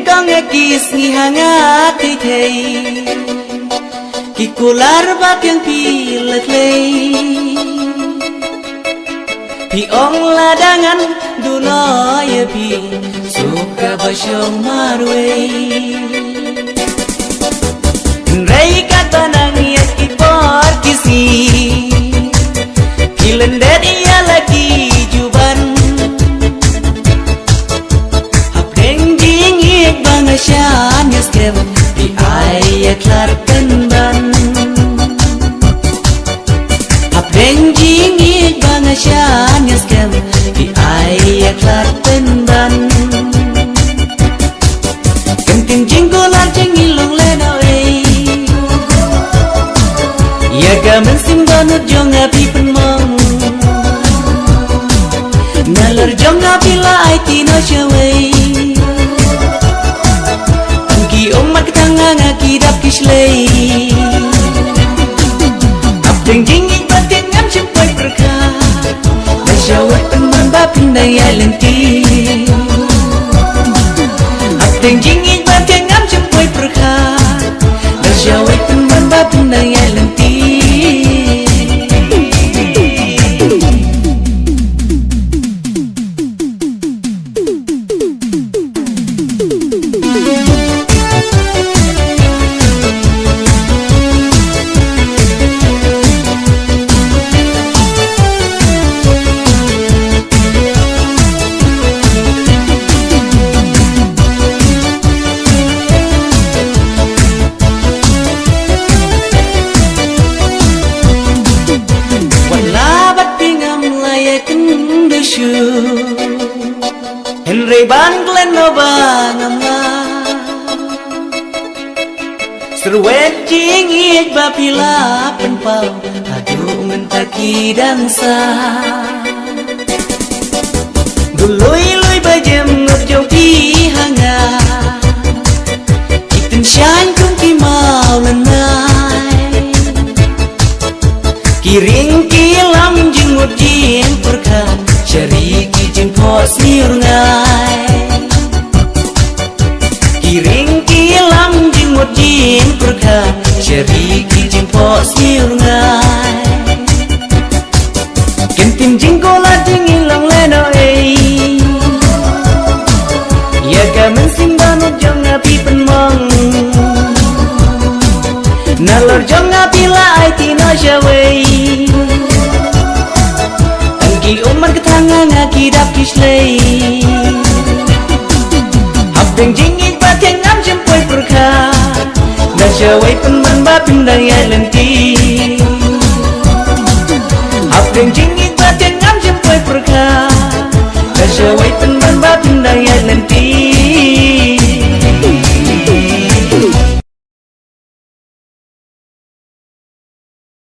con kis ni hangat thei ki kular ba tiếng pi lek lei pi ong la dangan du lo ye pi suka ba shong marwe rei kat banang ye ki por kisi kilendet ia lagi juban Shan yes kem di ay klar penban Apreng jing ik bang shan yes kem di ay klar penban Kenting jing kolar jing ilong leno ei Ya gamen sim donut jong api penmong Nalar jong api la ai tino shawei Umat ketanganga kidap kislei Abdeng jingin batin ngam cempoy berka Nasyawat teman bapin daya lenti Abdeng jingin batin ngam cempoy berka Nasyawat teman bapin daya lenti Henry ban Glen no bangama Serwet jing ik bapila penpau Aduh mentaki dansa Gului bajem ngerjong pi hanga Iten syan kung ki mau lenai Kiring kilam jing mut jing perkan Syariki jing pos niur ngai Kiring kilam jing mut jing perkan Syariki jing pos niur ngai Kentim jing kola jing ilang leno ei Ya gamen simbanut jong api penmong Nalor jong api la ai tino syawei Ki umar ketanganga kidap kislei Abdeng jingit bateng ngam jempoy perka Nasyawai penman bapin daya lenti Abdeng jingit bateng ngam jempoy perka Nasyawai penman bapin daya